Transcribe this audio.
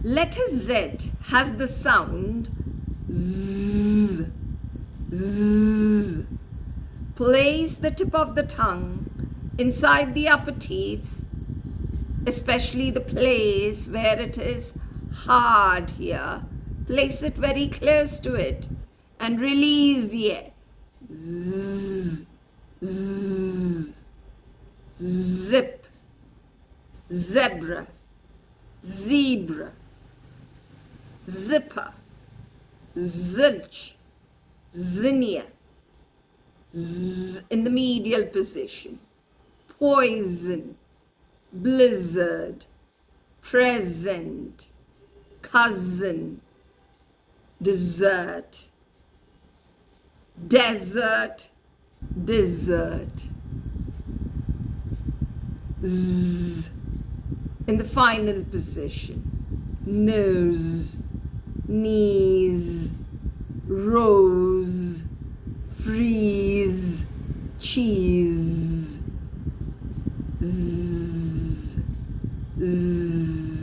Letter Z has the sound Z. Z. Place the tip of the tongue inside the upper teeth, especially the place where it is hard here. Place it very close to it and release the air. Z. Z. Zip. Zebra. Zebra. Zipper. Zilch. Zinnia. In the medial position. Poison. Blizzard. Present. Cousin. Dessert. Desert. Dessert. Z. In the final position. Nose. Knees. Rose. Freeze. Cheese. Z. Z.